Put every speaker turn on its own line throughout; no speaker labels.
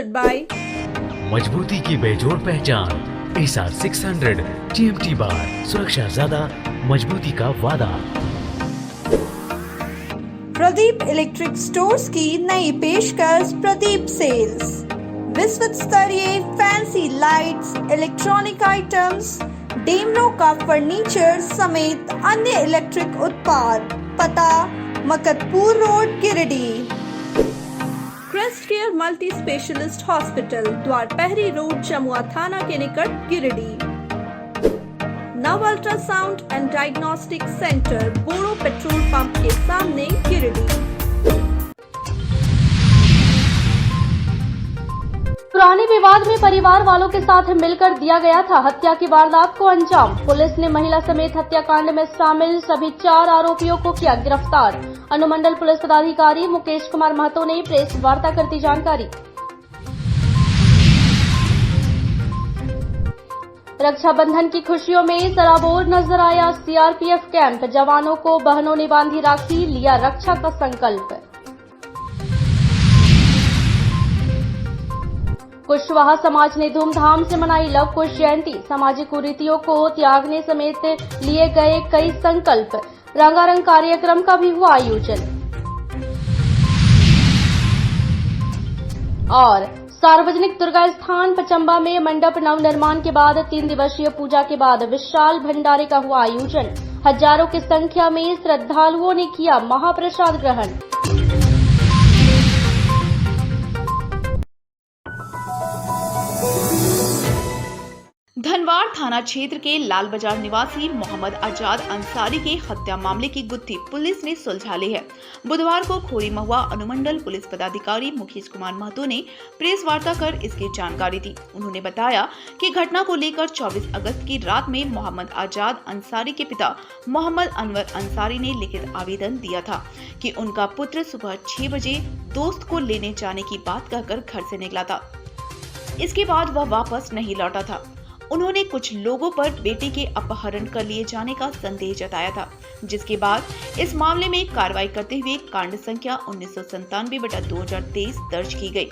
sponsored by
मजबूती की बेजोड़ पहचान ASR 600 TMT बार, सुरक्षा ज्यादा, मजबूती का वादा।
प्रदीप इलेक्ट्रिक स्टोर्स की नई पेशकश प्रदीप सेल्स। विश्व स्तरीय फैंसी लाइट्स, इलेक्ट्रॉनिक आइटम्स, डेमनो का फर्नीचर समेत अन्य इलेक्ट्रिक उत्पाद। पता Makatpur road, Giridih. Crest care multi specialist hospital, Dwarpahari road, Jamua थाना के निकट, Giridih. Nav ultrasound and diagnostic centre, Boro petrol pump के सामने, गिरिडीह।
पुराने विवाद में परिवार वालों के साथ मिलकर दिया गया था हत्या की वारदात को अंजाम। पुलिस ने महिला समेत हत्याकांड में शामिल सभी 4 आरोपियों को किया गिरफ्तार। अनुमंडल पुलिस पदाधिकारी मुकेश कुमार महतो ने प्रेस वार्ता कर दी जानकारी। रक्षाबंधन की खुशियों में सराबोर नजर आया सीआरपीएफ कैंप। जवानों को बहनों ने बांधी राखी, लिया रक्षा का संकल्प। कुशवाहा समाज ने धूमधाम से मनाई लव कुश जयंती। सामाजिक कुरीतियों को त्यागने समेत लिए गए कई संकल्प। रंगारंग कार्यक्रम का भी हुआ आयोजन। और सार्वजनिक दुर्गा स्थान पचम्बा में मंडप नवनिर्माण के बाद 3 दिवसीय पूजा के बाद विशाल भंडारे का हुआ आयोजन। हजारों की संख्या में श्रद्धालुओं ने किया महाप्रसाद ग्रहण।
धनवार थाना क्षेत्र के लाल बाजार निवासी मोहम्मद आजाद अंसारी के हत्या मामले की गुत्थी पुलिस ने सुलझा ली है। बुधवार को खोरी महुआ अनुमंडल पुलिस पदाधिकारी मुकेश कुमार महतो ने प्रेस वार्ता कर इसकी जानकारी दी। उन्होंने बताया कि घटना को लेकर 24 अगस्त की रात में मोहम्मद आजाद अंसारी के पिता मोहम्मद अनवर अंसारी ने लिखित आवेदन दिया था कि उनका पुत्र सुबह 6 बजे दोस्त को लेने जाने की बात कहकर घर से निकला था। इसके बाद वह वापस नहीं लौटा था। उन्होंने कुछ लोगों पर बेटे के अपहरण कर लिए जाने का संदेह जताया था, जिसके बाद इस मामले में कार्रवाई करते हुए कांड संख्या 1997/2023 दर्ज की गई।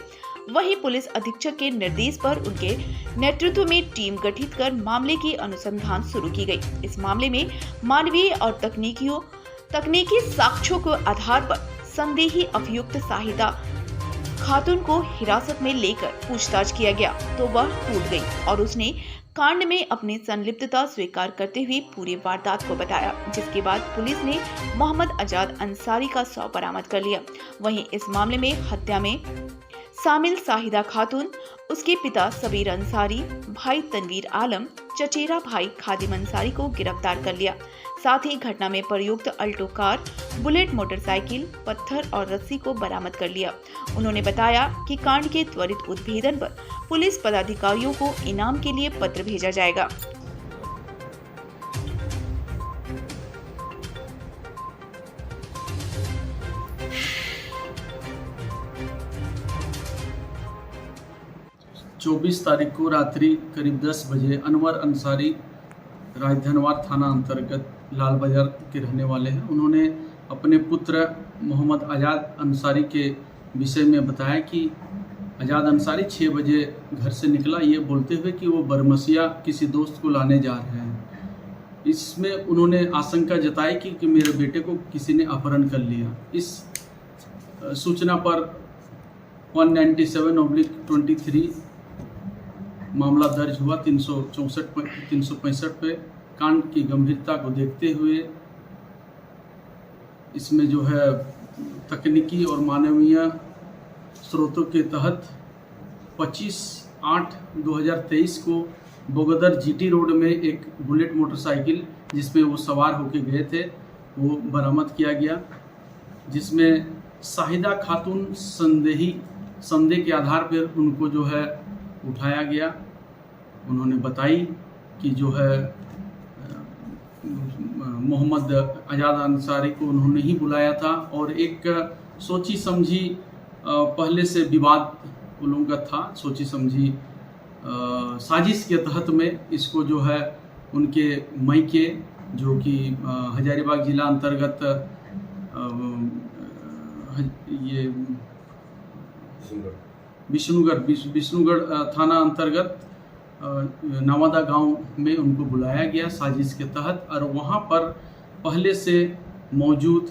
वहीं पुलिस अधीक्षक के निर्देश पर उनके नेतृत्व में टीम गठित कर मामले की अनुसंधान शुरू की गई। इस मामले में मानवीय और तकनीकी साक्ष्यों के आधार पर संदेही अभियुक्त शाहिदा खातून को हिरासत में लेकर पूछताछ किया गया तो वह टूट गई और उसने कांड में अपनी संलिप्तता स्वीकार करते हुए पूरी वारदात को बताया, जिसके बाद पुलिस ने मोहम्मद आजाद अंसारी का शव बरामद कर लिया। वहीं इस मामले में हत्या में शामिल शाहिदा खातून, उसके पिता सबीर अंसारी, भाई तनवीर आलम, चचेरा भाई खादिम अंसारी को गिरफ्तार कर लिया। साथ ही घटना में प्रयुक्त अल्टो कार, बुलेट मोटरसाइकिल, पत्थर और रस्सी को बरामद कर लिया। उन्होंने बताया कि कांड के त्वरित उद्भेदन पर पुलिस पदाधिकारियों को इनाम के लिए पत्र भेजा जाएगा।
चौबीस तारीख को रात्रि करीब 10 बजे अनवर अंसारी धनवार थाना अंतर्गत लाल बाजार के रहने वाले हैं। उन्होंने अपने पुत्र मोहम्मद आजाद अंसारी के विषय में बताया कि आजाद अंसारी 6 बजे घर से निकला, ये बोलते हुए कि वो बरमसिया किसी दोस्त को लाने जा रहे हैं। इसमें उन्होंने आशंका जताई कि मेरे बेटे को किसी ने अपहरण कर लिया। इस सूचना पर 197/23 मामला दर्ज हुआ। 365 पे कांड की गंभीरता को देखते हुए इसमें जो है तकनीकी और मानवीय स्रोतों के तहत 25/8/2023 को बोगदर जीटी रोड में एक बुलेट मोटरसाइकिल जिसमें वो सवार होकर गए थे वो बरामद किया गया, जिसमें शाहिदा खातून संदेह के आधार पर उनको जो है उठाया गया। उन्होंने बताई कि जो है मोहम्मद आजाद अंसारी को उन्होंने ही बुलाया था और एक सोची समझी पहले से विवाद उन लोगों का था, सोची समझी साजिश के तहत में इसको जो है उनके मैके जो कि हजारीबाग जिला अंतर्गत ये विष्णुगढ़ थाना अंतर्गत नवादा गांव में उनको बुलाया गया साजिश के तहत, और वहां पर पहले से मौजूद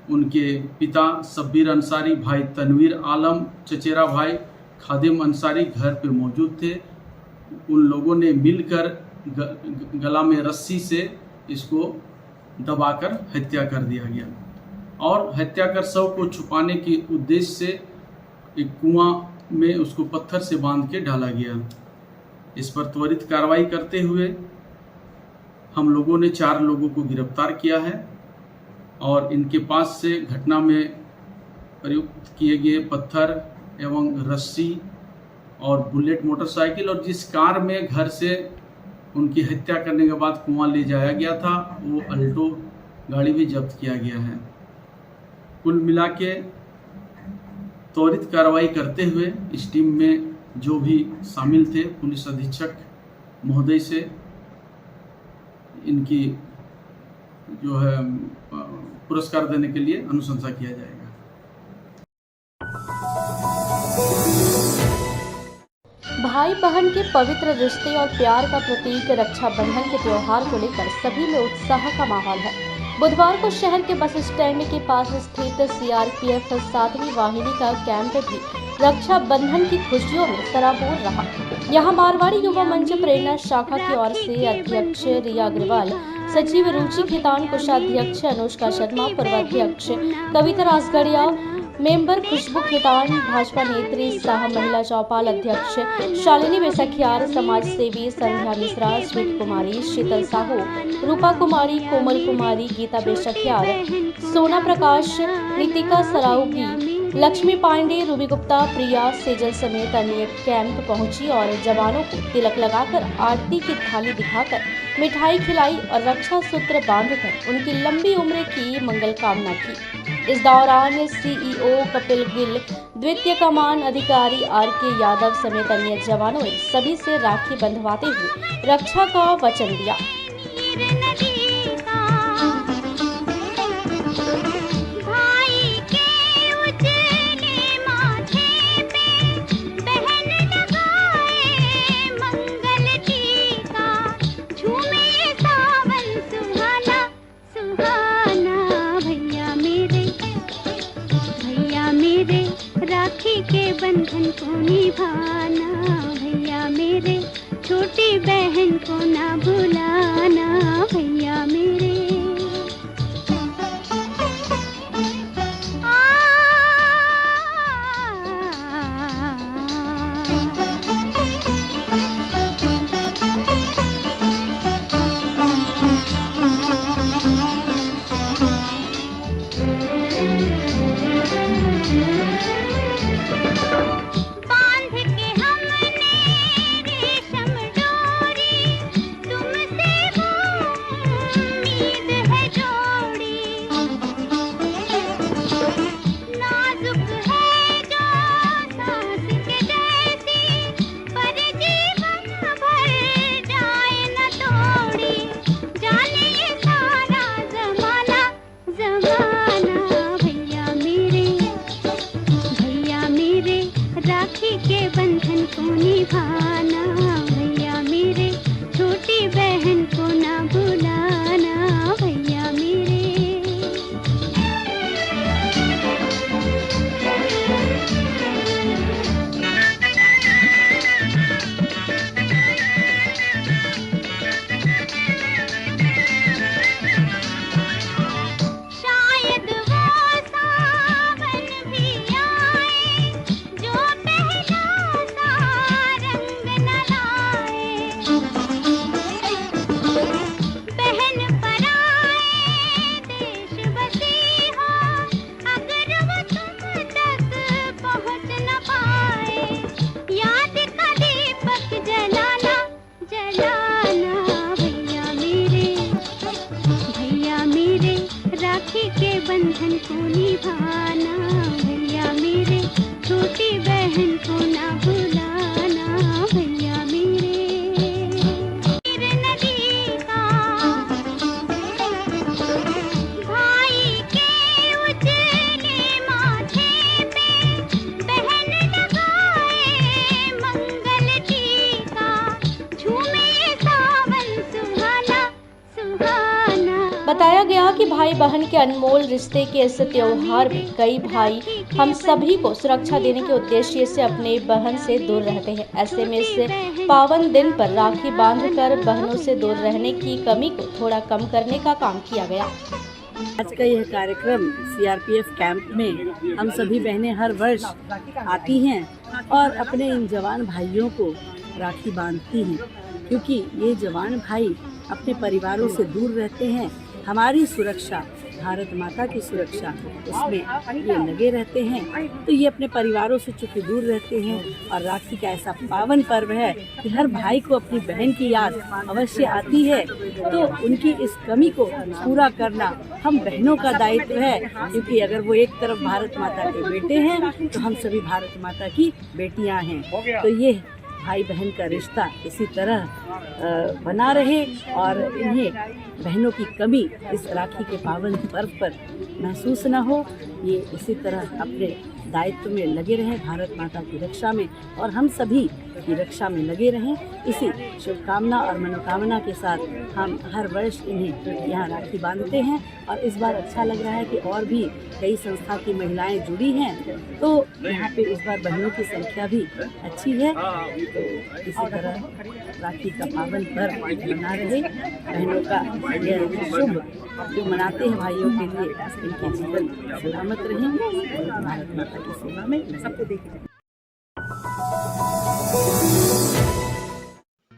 उनके पिता शब्बीर अंसारी, भाई तनवीर आलम, चचेरा भाई खादिम अंसारी घर पे मौजूद थे। उन लोगों ने मिलकर गला में रस्सी से इसको दबाकर हत्या कर दिया गया, और हत्या कर शव को छुपाने के उद्देश्य से एक कुआं में उसको पत्थर से बांध के डाला गया। इस पर त्वरित कार्रवाई करते हुए हम लोगों ने 4 लोगों को गिरफ्तार किया है, और इनके पास से घटना में प्रयुक्त किए गए पत्थर एवं रस्सी और बुलेट मोटरसाइकिल, और जिस कार में घर से उनकी हत्या करने के बाद कुआं ले जाया गया था, वो अल्टो गाड़ी भी जब्त किया गया है। कुल मिला के त्वरित कार्रवाई करते हुए इस टीम में जो भी शामिल थे, पुलिस अधीक्षक महोदय से इनकी जो है पुरस्कार देने के लिए अनुशंसा किया जाएगा।
भाई बहन के पवित्र रिश्ते और प्यार का प्रतीक रक्षाबंधन के त्योहार को लेकर सभी में उत्साह का माहौल है। बुधवार को शहर के बस स्टैंड के पास स्थित सीआरपीएफ 7वीं वाहिनी का कैंप भी रक्षाबंधन की खुशियों में सराबोर रहा। यहां मारवाड़ी युवा मंच प्रेरणा शाखा की ओर से अध्यक्ष रिया अग्रवाल, सचिव रुचि खेतान, कोषाध्यक्ष अनुष्का शर्मा, पूर्वाध्यक्ष कविता रासगढ़िया, मेंबर खुशबू खेतान, भाजपा नेत्री साह, महिला चौपाल अध्यक्ष शालिनी बेसखियार, समाज सेवी संध्या मिश्रा, स्वीट कुमारी, शीतल साहू, रूपा कुमारी, कोमल कुमारी, गीता बेसखियार, सोना प्रकाश, नितिका सराउगी, लक्ष्मी पांडे, रूबी गुप्ता, प्रिया सेजल समेत अन्य कैंप पहुंची और जवानों को तिलक लगाकर आरती की थाली दिखाकर मिठाई खिलाई और रक्षा सूत्र बांधकर उनकी लंबी उम्र की मंगल कामना की। इस दौरान सीईओ कपिल गिल, द्वितीय कमान अधिकारी आर.के. यादव समेत अन्य जवानों ने सभी से राखी बंधवाते हुए रक्षा का वचन दिया।
राखी के बंधन को निभाना, भैया मेरे छोटी बहन को ना भुलाना, भैया मेरे। राखी के बंधन को निभाना, भैया मेरे छोटी बहन को ना भुलाना, भैया मेरे। शायद वो सावन भी आए जो पहला सा रंग न लाए,
बताया गया कि भाई बहन के अनमोल रिश्ते के इस त्योहार में कई भाई हम सभी को सुरक्षा देने के उद्देश्य से अपने बहन से दूर रहते हैं। ऐसे में इस पावन दिन पर राखी बांधकर बहनों से दूर रहने की कमी को थोड़ा कम करने का काम किया गया।
आज का यह कार्यक्रम सीआरपीएफ कैंप में हम सभी बहनें हर वर्ष आती हैं और अपने इन जवान भाइयों को राखी बांधती हैं, क्योंकि ये जवान भाई अपने परिवारों से दूर रहते हैं। हमारी सुरक्षा, भारत माता की सुरक्षा, उसमें ये लगे रहते हैं, तो ये अपने परिवारों से चूँकि दूर रहते हैं। और राखी का ऐसा पावन पर्व है कि हर भाई को अपनी बहन की याद अवश्य आती है, तो उनकी इस कमी को पूरा करना हम बहनों का दायित्व है, क्योंकि अगर वो एक तरफ भारत माता के बेटे हैं तो हम सभी भारत माता की बेटियां हैं। तो ये भाई बहन का रिश्ता इसी तरह बना रहे और इन्हें बहनों की कमी इस राखी के पावन पर्व पर महसूस न हो, ये इसी तरह अपने दायित्व में लगे रहें, भारत माता की रक्षा में और हम सभी की रक्षा में लगे रहें। इसी शुभकामना और मनोकामना के साथ हम हर वर्ष इन्हें यहाँ राखी बांधते हैं। और इस बार अच्छा लग रहा है कि और भी कई संस्था की महिलाएं जुड़ी हैं, तो यहाँ पे इस बार बहनों की संख्या भी अच्छी है। तो इसी तरह राखी का पावन पर्व बना रहे, बहनों का यह शुभ जो मनाते हैं भाइयों के लिए, इनके जीवन सलामत रहें, भारत माता की सेवा में सबको देखें।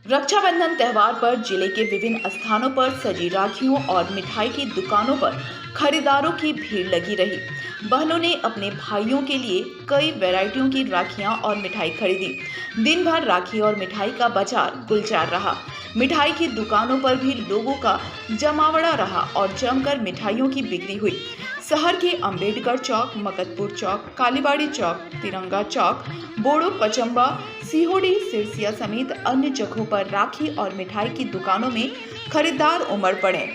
रक्षाबंधन त्योहार पर जिले के विभिन्न स्थानों पर सजी राखियों और मिठाई की दुकानों पर खरीदारों की भीड़ लगी रही। बहनों ने अपने भाइयों के लिए कई वैरायटियों की राखियां और मिठाई खरीदी। दिन भर राखी और मिठाई का बाजार गुलजार रहा। मिठाई की दुकानों पर भी लोगों का जमावड़ा रहा और जमकर मिठाइयों की बिक्री हुई। शहर के अंबेडकर चौक, मकतपुर चौक, कालीबाड़ी चौक, तिरंगा चौक, बोड़ो पचम्बा, सिहोड़ी, सिरसिया समेत अन्य जगहों पर राखी और मिठाई की दुकानों में खरीदार उमड़ पड़े।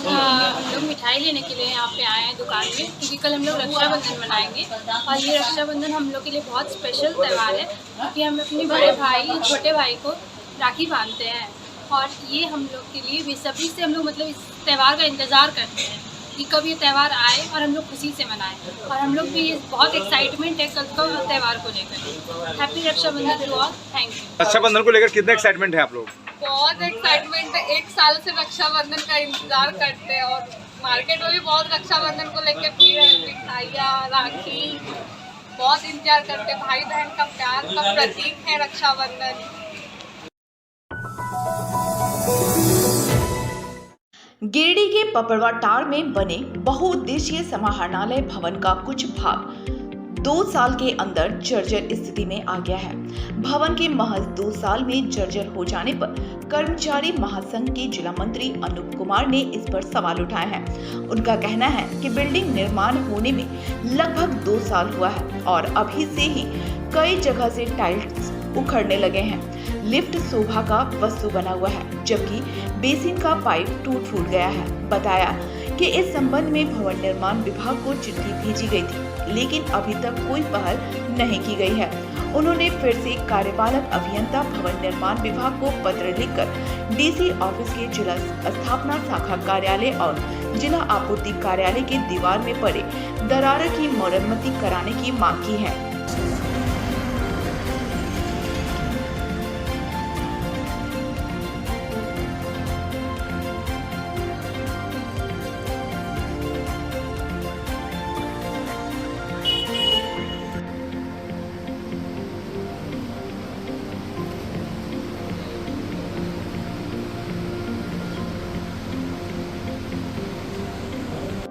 हम लोग मिठाई लेने के लिए यहाँ पे आए हैं दुकान में, क्योंकि कल हम लोग रक्षाबंधन मनाएंगे और ये रक्षाबंधन हम लोग के लिए बहुत स्पेशल त्यौहार है, क्योंकि हम अपने बड़े भाई छोटे भाई को राखी बांधते हैं। और ये हम लोग के लिए बेसब्री से हम लोग मतलब इस त्यौहार का इंतज़ार करते हैं कि कब ये त्यौहार आए और हम लोग खुशी से मनाएं। और हम लोग भी बहुत एक्साइटमेंट है कल को त्यौहार को लेकर। Happy Rakshabandhan to all, thank you.
Rakshabandhan को लेकर कितना एक्साइटमेंट है आप लोग?
बहुत एक्साइटमेंट है, 1 साल से रक्षाबंधन का इंतजार करते हैं और मार्केट में भी बहुत रक्षाबंधन को लेकर भीड़ है, मिठाइयाँ, राखी, बहुत इंतजार करते हैं। भाई बहन का प्यार का प्रतीक है रक्षाबंधन।
गिरिडीह के पपड़वा टाड़ में बने बहुउद्देशीय समाहरणालय भवन का कुछ भाग 2 साल के अंदर जर्जर स्थिति में आ गया है। भवन के महज 2 साल में जर्जर हो जाने पर कर्मचारी महासंघ के जिला मंत्री अनूप कुमार ने इस पर सवाल उठाए हैं। उनका कहना है कि बिल्डिंग निर्माण होने में लगभग 2 साल हुआ है और अभी से ही कई जगह से टाइल्स उखड़ने लगे हैं। लिफ्ट शोभा का वस्तु बना हुआ है, जबकि बेसिन का पाइप टूट गया है। बताया कि इस संबंध में भवन निर्माण विभाग को चिट्ठी भेजी गई थी, लेकिन अभी तक कोई पहल नहीं की गई है। उन्होंने फिर से कार्यपालक अभियंता भवन निर्माण विभाग को पत्र लिखकर डीसी ऑफिस के जिला स्थापना शाखा कार्यालय और जिला आपूर्ति कार्यालय के दीवार में पड़े दरार की मरम्मती कराने की मांग की है।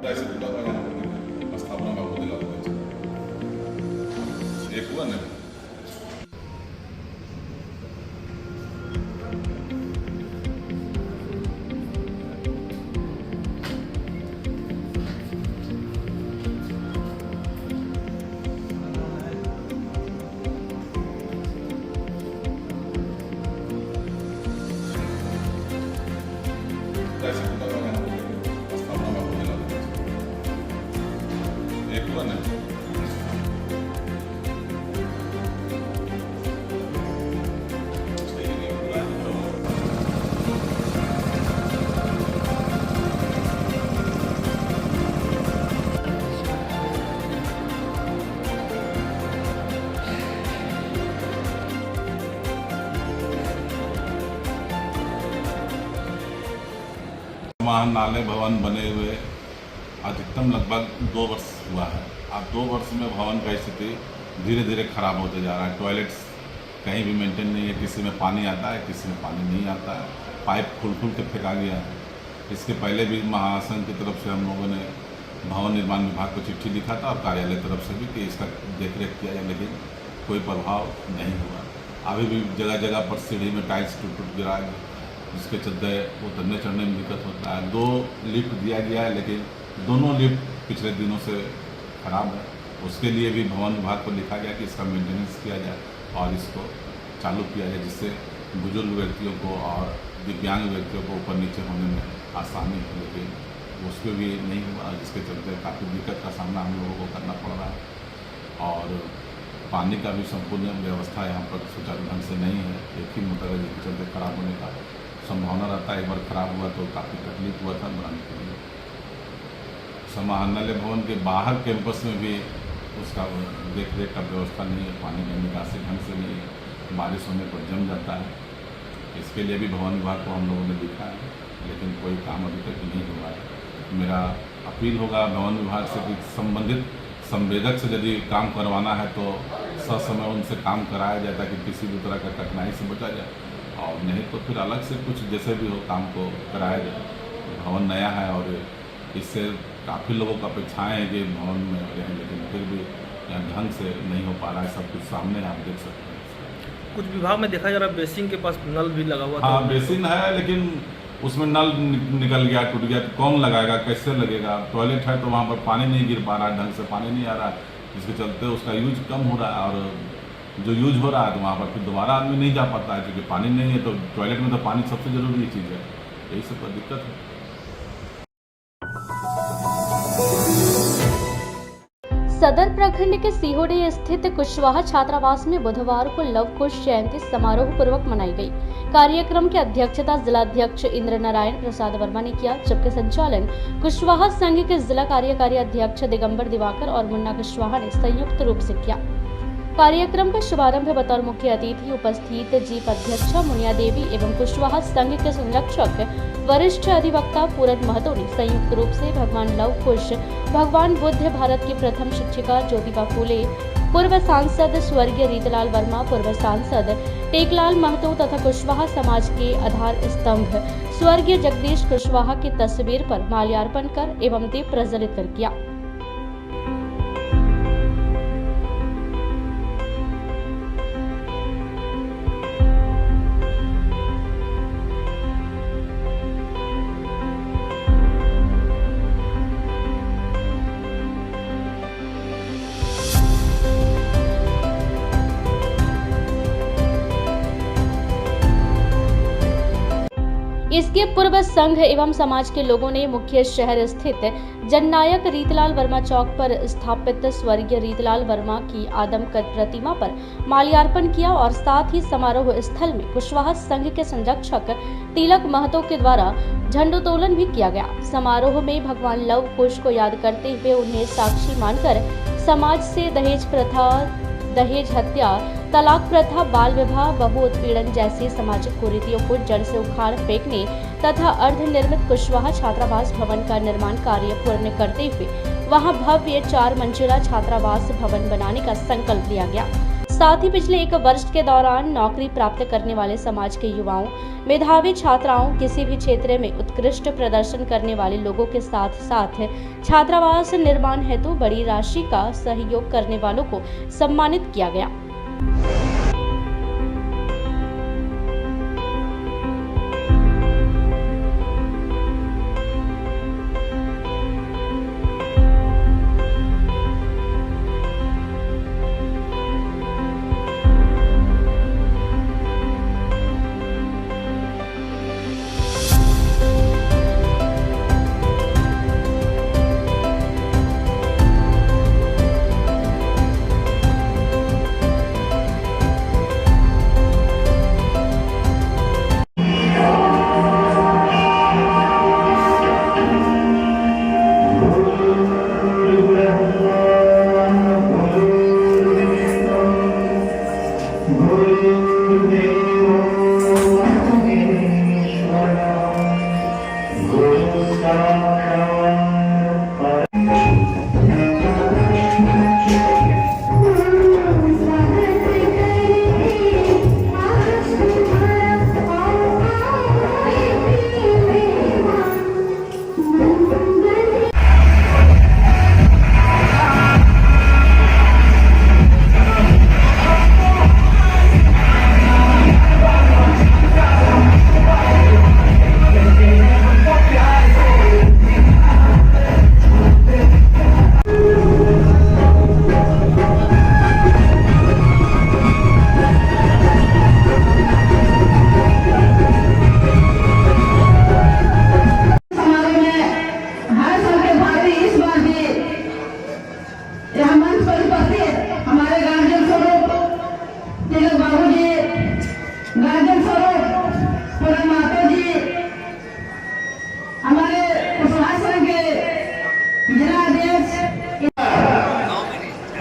ऐसे स्थापना बाबू दिला एक हुआ नहीं। एक हुआ नहीं। नाले भवन बने हुए अधिकतम लगभग 2 वर्ष हुआ है। अब 2 वर्ष में भवन का स्थिति धीरे धीरे खराब होते जा रहा है। टॉयलेट्स कहीं भी मेंटेन नहीं है, किसी में पानी आता है, किसी में पानी नहीं आता है, पाइप खुल के फेंका गया है। इसके पहले भी महासंघ की तरफ से हम लोगों ने भवन निर्माण विभाग को चिट्ठी लिखा था और कार्यालय तरफ से भी कि इसका देखरेख किया जाए, लेकिन कोई प्रभाव नहीं हुआ। अभी भी जगह जगह पर सीढ़ी में टाइल्स टूट गिरा है, जिसके चलते उतरने चढ़ने में दिक्कत होता है। 2 लिफ्ट दिया गया है, लेकिन दोनों लिफ्ट पिछले दिनों से खराब है। उसके लिए भी भवन विभाग को लिखा गया कि इसका मेंटेनेंस किया जाए और इसको चालू किया जाए, जिससे बुजुर्ग व्यक्तियों को और दिव्यांग व्यक्तियों को ऊपर नीचे होने में आसानी हो। लेकिन उस पर भी नहीं हुआ, जिसके चलते काफ़ी दिक्कत का सामना हम लोगों को करना पड़ रहा है। और पानी का भी संपूर्ण व्यवस्था यहाँ पर सुचारू ढंग से नहीं है। एक ही मोटर है, जिसके चलते खराब होने का संभावना रहता है। एक बार खराब हुआ तो काफ़ी तकलीफ हुआ था बनाने के लिए। समाहरणालय भवन के बाहर कैंपस में भी उसका देख रेख का व्यवस्था नहीं है, पानी का निकासी ढंग से नहीं है, बारिश होने पर जम जाता है। इसके लिए भी भवन विभाग को हम लोगों ने लिखा है, लेकिन कोई काम अभी तक नहीं हुआ है। मेरा अपील होगा भवन विभाग से कि संबंधित संवेदक से यदि काम करवाना है तो ससमय उनसे काम कराया जाए, ताकि किसी भी तरह का कठिनाई से बचा जाए, और नहीं तो फिर अलग से कुछ जैसे भी हो काम को कराया जाए। भवन नया है और इससे काफ़ी लोगों को अपेक्षाएँ हैं कि भवन में रहें, लेकिन फिर भी यहाँ ढंग से नहीं हो पा रहा है। सब कुछ सामने आप देख सकते हैं।
कुछ विभाग में देखा जा रहा है बेसिन के पास नल भी लगा हुआ था।
हाँ, बेसिन है, लेकिन उसमें नल निकल गया, टूट गया, तो कौन लगाएगा, कैसे लगेगा। टॉयलेट है तो वहाँ पर पानी नहीं गिर पा रहा है, ढंग से पानी नहीं आ रहा है, जिसके चलते उसका यूज कम हो रहा है। और जो यूज हो रहा है तो वहाँ पर फिर दोबारा आदमी नहीं जा पाता है, क्योंकि पानी नहीं है। तो टॉयलेट में तो पानी सबसे ज़रूरी चीज़ है। यही सब दिक्कत है।
सदर प्रखंड के सिहोड़ी स्थित कुशवाहा छात्रावास में बुधवार को लव कुश जयंती समारोह पूर्वक मनाई गई। कार्यक्रम की अध्यक्षता जिलाध्यक्ष इंद्र नारायण प्रसाद वर्मा ने किया, जबकि संचालन कुशवाहा संघ के जिला कार्यकारी अध्यक्ष दिगंबर दिवाकर और मुन्ना कुशवाहा ने संयुक्त रूप से किया। कार्यक्रम का शुभारंभ बतौर मुख्य अतिथि उपस्थित जीप अध्यक्षा मुनिया देवी एवं कुशवाहा संघ के संरक्षक वरिष्ठ अधिवक्ता पूरन महतो ने संयुक्त रूप से भगवान लव कुश, भगवान बुद्ध, भारत की प्रथम शिक्षिका ज्योतिबा फूले, पूर्व सांसद स्वर्गीय रीतलाल वर्मा, पूर्व सांसद टेकलाल महतो तथा कुशवाहा समाज के आधार स्तंभ स्वर्गीय जगदीश कुशवाहा की तस्वीर पर माल्यार्पण कर एवं दीप प्रज्वलित कर किया। इसके पूर्व संघ एवं समाज के लोगों ने मुख्य शहर स्थित जननायक रीतलाल वर्मा चौक पर स्थापित स्वर्गीय रीतलाल वर्मा की आदमकद प्रतिमा पर माल्यार्पण किया और साथ ही समारोह स्थल में कुशवाहा संघ के संरक्षक तिलक महतो के द्वारा झंडोत्तोलन भी किया गया। समारोह में भगवान लव कुश को याद करते हुए उन्हें साक्षी मानकर समाज से दहेज प्रथा, दहेज हत्या, तलाक प्रथा, बाल विवाह, बहु उत्पीड़न जैसी सामाजिक कुरीतियों को जड़ से उखाड़ फेंकने तथा अर्धनिर्मित कुशवाहा छात्रावास भवन का निर्माण कार्य पूर्ण करते हुए वहां भव्य 4 मंजिला छात्रावास भवन बनाने का संकल्प लिया गया। साथ ही पिछले 1 वर्ष के दौरान नौकरी प्राप्त करने वाले समाज के युवाओं, मेधावी छात्राओं, किसी भी क्षेत्र में उत्कृष्ट प्रदर्शन करने वाले लोगों के साथ साथ छात्रावास निर्माण हेतु बड़ी राशि का सहयोग करने वालों को सम्मानित किया गया।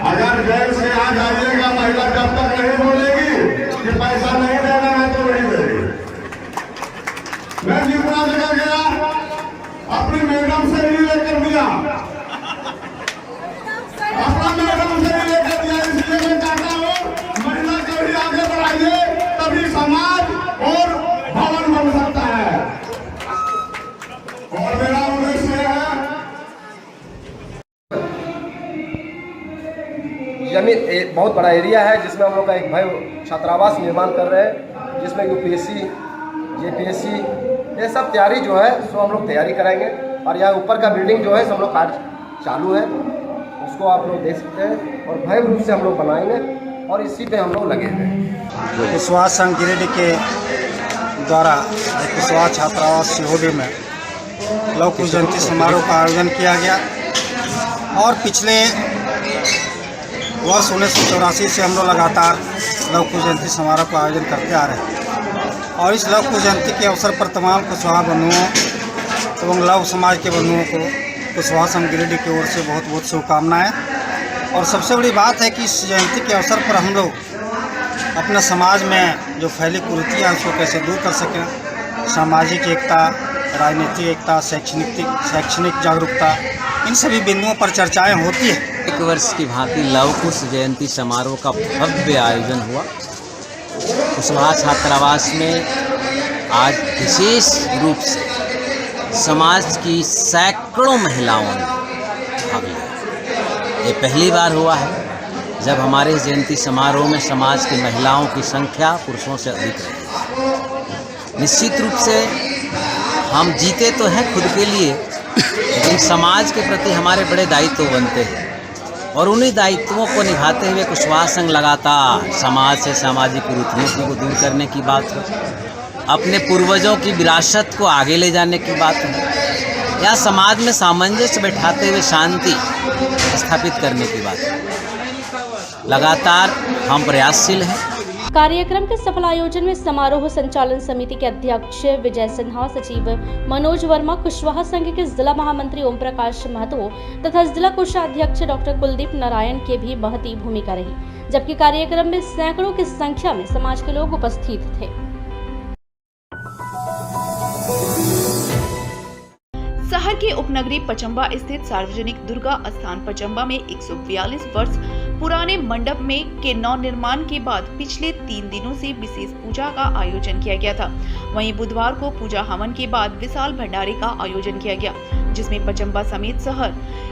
अगर जेल से आ जाइएगा, महिला जब तक नहीं बोलेगी कि पैसा नहीं देना है तो नहीं देगी। मैं जितना जगह गया अपनी मैडम से ही लेकर दिया, अपना मैडम से ही लेकर दिया। इसलिए मैं चाहता हूँ महिला को भी आगे बढ़ाइए, तभी समाज और भवन बन सकता है। और मेरा उद्देश्य है
जमीन बहुत बड़ा एरिया है जिसमें हम लोग का एक भव्य छात्रावास निर्माण कर रहे हैं, जिसमें यूपीएससी, जेपीएससी ये सब तैयारी जो है सो हम लोग तैयारी कराएंगे। और यहाँ ऊपर का बिल्डिंग जो है सब लोग कार्य चालू है, उसको आप लोग देख सकते हैं और भव्य रूप से हम लोग बनाएंगे और इसी पे हम लोग लगे हुए हैं।
कुशवाहा संघ गिरिडीह के द्वारा कुशवाहा छात्रावास सिहोडी में लव कुश जयंती समारोह का आयोजन किया गया और पिछले वर्ष 1984 से हम लोग लगातार लव कुश जयंती समारोह का आयोजन करते आ रहे हैं। और इस लव कुश जयंती के अवसर पर तमाम कुशवाहा बंधुओं एवं लव समाज के बंधुओं को कुशवाहा संघ गिरिडीह की ओर से बहुत बहुत शुभकामनाएँ। और सबसे बड़ी बात है कि इस जयंती के अवसर पर हम लोग अपने समाज में जो फैली कुरीतियाँ उसको कैसे दूर कर सकें, सामाजिक एकता, राजनीतिक एकता, शैक्षणिक जागरूकता, इन सभी बिंदुओं पर चर्चाएं होती है।
1 वर्ष की भांति लव कुश जयंती समारोह का भव्य आयोजन हुआ। कुशवाहा छात्रावास में आज विशेष रूप से समाज की सैकड़ों महिलाओं ने भाग लिया। ये पहली बार हुआ है जब हमारे जयंती समारोह में समाज की महिलाओं की संख्या पुरुषों से अधिक रही। निश्चित रूप से हम जीते तो हैं खुद के लिए, लेकिन समाज के प्रति हमारे बड़े दायित्व बनते हैं और उन्हीं दायित्वों को निभाते हुए कुशवाहा संघ लगातार समाज से सामाजिक कुरीतियों को दूर करने की बात हो अपने पूर्वजों की विरासत को आगे ले जाने की बात है या समाज में सामंजस्य बैठाते हुए शांति स्थापित करने की बात है। लगातार हम प्रयासशील हैं।
कार्यक्रम के सफल आयोजन में समारोह संचालन समिति के अध्यक्ष विजय सिन्हा, सचिव मनोज वर्मा, कुशवाहा संघ के जिला महामंत्री ओम प्रकाश महतो तथा जिला कोषाध्यक्ष डॉक्टर कुलदीप नारायण की भी महती भूमिका रही, जबकि कार्यक्रम में सैकड़ों की संख्या में समाज के लोग उपस्थित थे।
शहर के उपनगरी पचम्बा स्थित सार्वजनिक दुर्गा स्थान पचम्बा में 142 वर्ष पुराने मंडप में के नवनिर्माण के बाद पिछले 3 दिनों से विशेष पूजा का आयोजन किया गया था। वहीं बुधवार को पूजा हवन के बाद विशाल भंडारे का आयोजन किया गया, जिसमें पचम्बा समेत शहर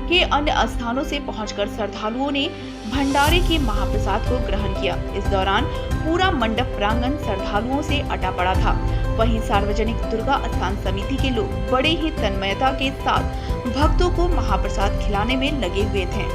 के अन्य स्थानों से पहुंचकर श्रद्धालुओं ने भंडारे के महाप्रसाद को ग्रहण किया। इस दौरान पूरा मंडप प्रांगण श्रद्धालुओं से अटा पड़ा था। वहीं सार्वजनिक दुर्गा स्थान समिति के लोग बड़े ही तन्मयता के साथ भक्तों को महाप्रसाद खिलाने में लगे हुए थे।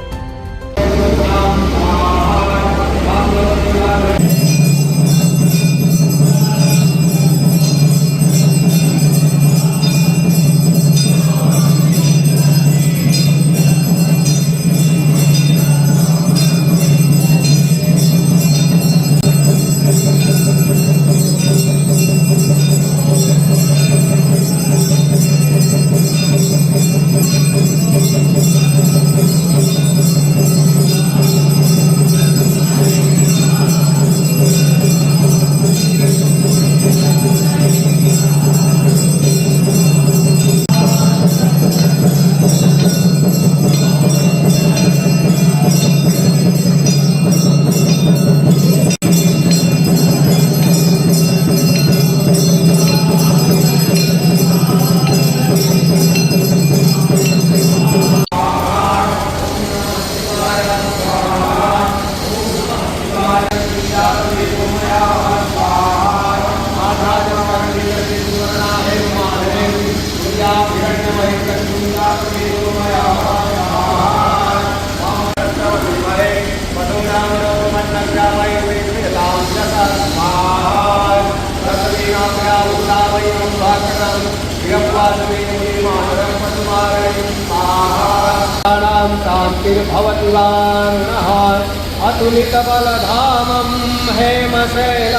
अतुलितबलधामं हेमशैलावदेहं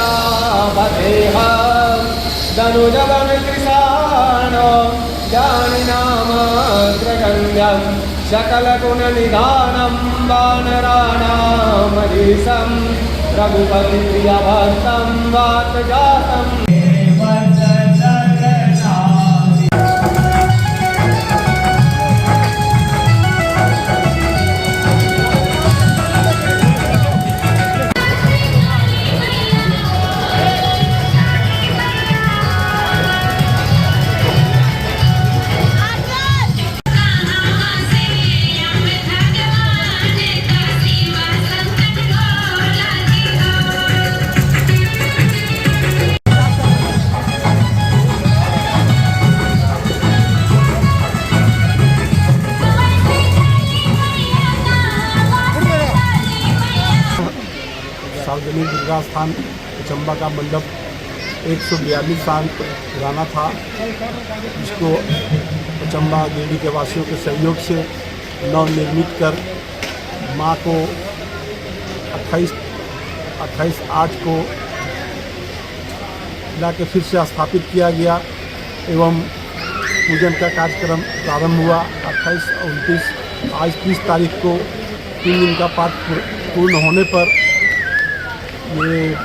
दनुजवनकृशानो जानिनामग्रगण्यं सकलगुणनिधानं वानराणामधीशं रघुपतिप्रियभक्तं वातजातं
सार्वजनिक दुर्गा स्थान पचम्बा का मंडप 142 साल पुराना था, जिसको पचम्बा देवी के वासियों के सहयोग से नवनिर्मित कर माँ को 28/8 को लाके फिर से स्थापित किया गया एवं पूजन का कार्यक्रम प्रारंभ हुआ। 28 और 29 आज 30 तारीख को 3 दिन का पाठ पूर्ण होने पर ये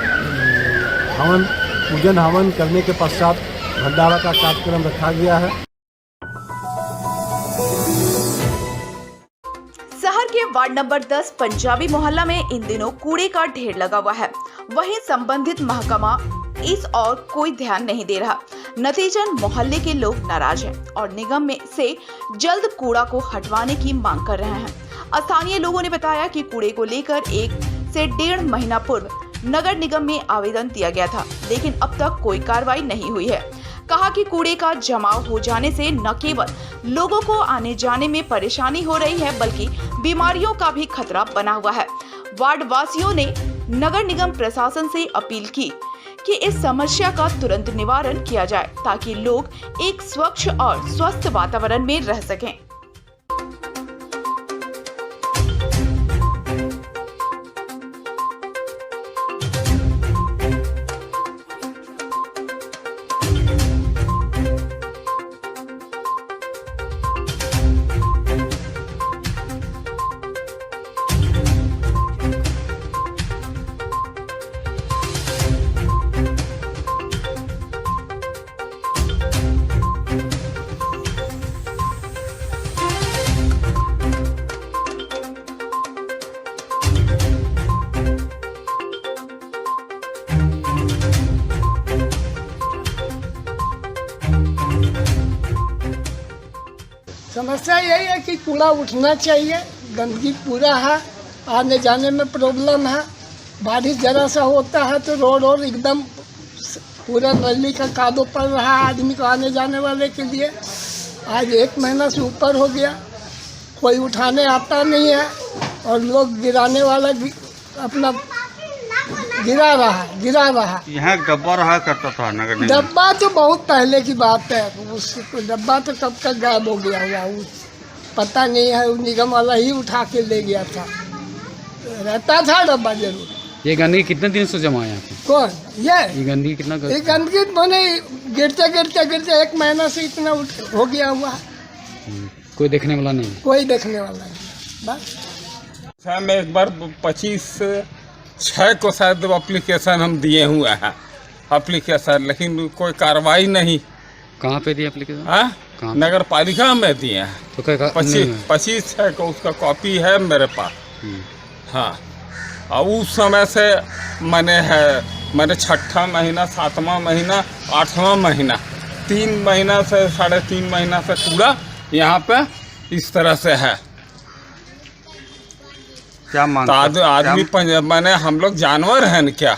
पूजन हवन करने के पश्चात भंडारा का कार्यक्रम रखा गया है।
शहर के वार्ड नंबर 10 पंजाबी मोहल्ला में इन दिनों कूड़े का ढेर लगा हुआ है। वहीं संबंधित महकमा इस और कोई ध्यान नहीं दे रहा। नतीजन मोहल्ले के लोग नाराज हैं और निगम में से जल्द कूड़ा को हटवाने की मांग कर रहे हैं। स्थानीय लोगों ने बताया कि कूड़े को लेकर 1 से 1.5 महीना पूर्व नगर निगम में आवेदन दिया गया था, लेकिन अब तक कोई कार्रवाई नहीं हुई है। कहा कि कूड़े का जमाव हो जाने से न केवल लोगों को आने जाने में परेशानी हो रही है, बल्कि बीमारियों का भी खतरा बना हुआ है। वार्ड वासियों ने नगर निगम प्रशासन से अपील की कि इस समस्या का तुरंत निवारण किया जाए ताकि लोग एक स्वच्छ और स्वस्थ वातावरण में रह सकें।
समस्या यही है कि कूड़ा उठना चाहिए, गंदगी पूरा है, आने जाने में प्रॉब्लम है। बारिश जरा सा होता है तो रोड एकदम पूरा नली का कादो पड़ रहा है आदमी को आने जाने वाले के लिए। आज 1 महीना से ऊपर हो गया, कोई उठाने आता नहीं है और लोग गिराने वाला अपना गिरा रहा है।
यहाँ डब्बा रहा करता था नगर निगम।
डब्बा तो बहुत पहले की बात है, उसको डब्बा तो कब तक गायब हो गया हुआ पता नहीं है। वो निगम वाला ही उठा के ले गया था, रहता था डब्बा जरूर।
ये गंदगी कितने दिन से जमा है यहाँ पे?
कौन
ये गंदगी कितना?
ये गंदगी मैंने गिरते 1 महीना से इतना हो गया हुआ।
कोई देखने वाला नहीं?
कोई देखने वाला नहीं। बस
मैं एक बार 25/6 को शायद एप्लीकेशन हम दिए हुए हैं एप्लीकेशन, लेकिन कोई कार्रवाई नहीं।
कहाँ पे दिए एप्लीकेशन?
हाँ, नगर पालिका में दिए हैं।
तो
25/6 को उसका कॉपी है मेरे पास। हाँ, और उस समय से मैंने 6ठा महीना, 7वां महीना, 8वां महीना, 3 महीना से 3.5 महीना से कूड़ा यहाँ पे इस तरह से है।
क्या मांग?
तो आदमी मैंने हम लोग जानवर हैं क्या?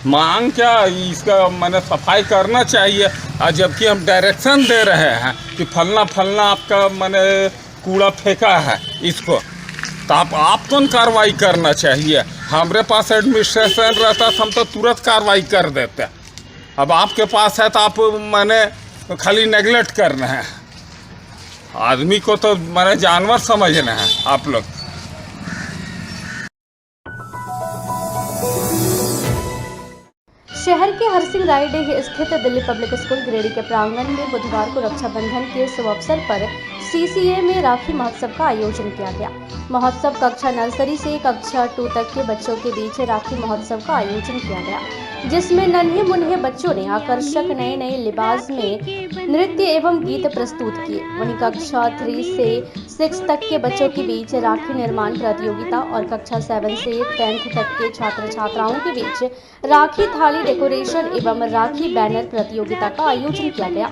मांग क्या, इसका मैंने सफाई करना चाहिए। और जबकि हम डायरेक्शन दे रहे हैं कि फलना आपका मैंने कूड़ा फेंका है इसको, तो आप कौन कार्रवाई करना चाहिए। हमारे पास एडमिनिस्ट्रेशन रहता तो हम तो तुरंत कार्रवाई कर देते। अब आपके पास है तो आप मैंने खाली नेगलेक्ट कर रहे हैं। आदमी को तो मैंने जानवर समझना है आप लोग।
शहर के हरसिंह रायडीह स्थित दिल्ली पब्लिक स्कूल गिरिडीह के प्रांगण में बुधवार को रक्षाबंधन के शुभ अवसर पर CCA में राखी महोत्सव का आयोजन किया गया। महोत्सव कक्षा नर्सरी से कक्षा 2 तक के बच्चों के बीच राखी महोत्सव का आयोजन किया गया, जिसमें नन्हे मुन्हे बच्चों ने आकर्षक नए नृत्य में नृत्य एवं गीत प्रस्तुत किए। वहीं कक्षा 3 से 6 तक के बच्चों के बीच राखी निर्माण प्रतियोगिता और कक्षा 7 से 10th तक के छात्र छात्राओं के बीच राखी थाली डेकोरेशन एवं राखी बैनर प्रतियोगिता का आयोजन किया गया,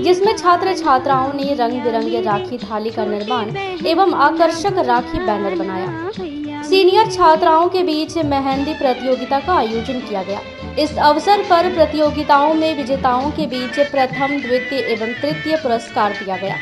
जिसमें छात्र छात्राओं ने रंग बिरंगे राखी थाली का निर्माण एवं आकर्षक राखी बैनर बनाया। सीनियर छात्राओं के बीच मेहंदी प्रतियोगिता का आयोजन किया गया। इस अवसर पर प्रतियोगिताओं में विजेताओं के बीच प्रथम, द्वितीय एवं तृतीय पुरस्कार दिया गया।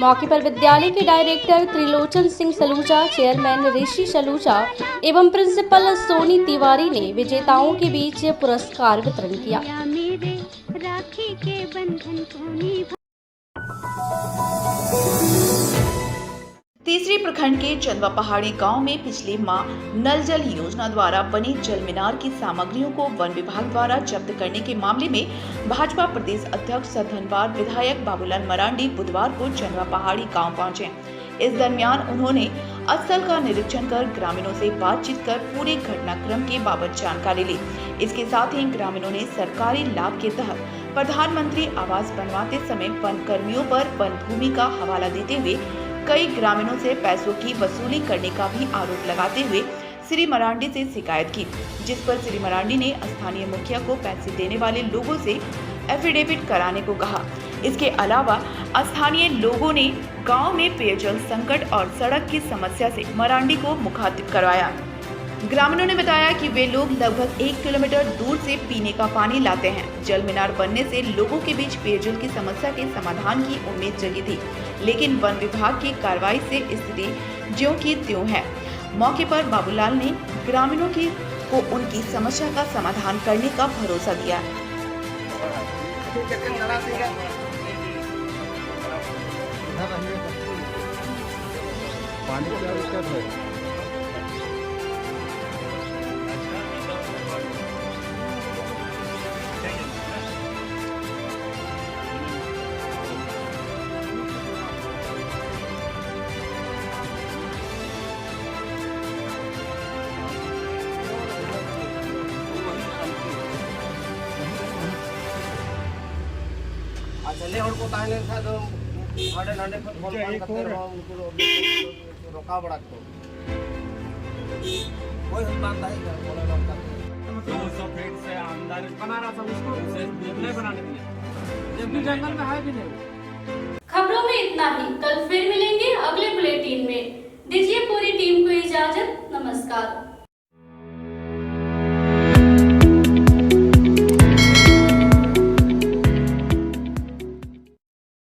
मौके पर विद्यालय के डायरेक्टर त्रिलोचन सिंह सलूजा, चेयरमैन ऋषि सलूजा एवं प्रिंसिपल सोनी तिवारी ने विजेताओं के बीच पुरस्कार वितरण किया।
तीसरी प्रखंड के चंदवा पहाड़ी गांव में पिछले माह नल जल योजना द्वारा बने जल मीनार की सामग्रियों को वन विभाग द्वारा जब्त करने के मामले में भाजपा प्रदेश अध्यक्ष सह धनबाद विधायक बाबूलाल मरांडी बुधवार को चंदवा पहाड़ी गाँव पहुँचे। इस दरमियान उन्होंने स्थल का निरीक्षण कर ग्रामीणों से बातचीत कर पूरे घटनाक्रम के बाबत जानकारी ली। इसके साथ ही ग्रामीणों ने सरकारी लाभ के तहत प्रधानमंत्री आवास बनवाते समय वन कर्मियों पर वन भूमि का हवाला देते हुए कई ग्रामीणों से पैसों की वसूली करने का भी आरोप लगाते हुए श्री मरांडी से शिकायत की, जिस पर श्री मरांडी ने स्थानीय मुखिया को पैसे देने वाले लोगों से एफिडेविट कराने को कहा। इसके अलावा स्थानीय लोगों ने गांव में पेयजल संकट और सड़क की समस्या से मरांडी को मुखातिब करवाया। ग्रामीणों ने बताया कि वे लोग लगभग 1 किलोमीटर दूर से पीने का पानी लाते हैं। जल मीनार बनने से लोगों के बीच पेयजल की समस्या के समाधान की उम्मीद जगी थी, लेकिन वन विभाग की कार्रवाई से स्थिति ज्यों की त्यों है। मौके पर बाबूलाल ने ग्रामीणों को उनकी समस्या का समाधान करने का भरोसा दिया।
पानी की आवश्यकता है। चले और को ताने था तो आड़े नाडे पर फोन करते रहो उनको रोका बड़ा को कोई बात नहीं कर बोला लोग करते 200 फीट से अंदर बना रहा था उसको नहीं बनाने दिया जब भी जंगल में है भी नहीं।
खबरों में इतना ही, कल फिर मिलेंगे अगले बुलेटिन में। दीजिए पूरी टीम को इजाजत, नमस्कार।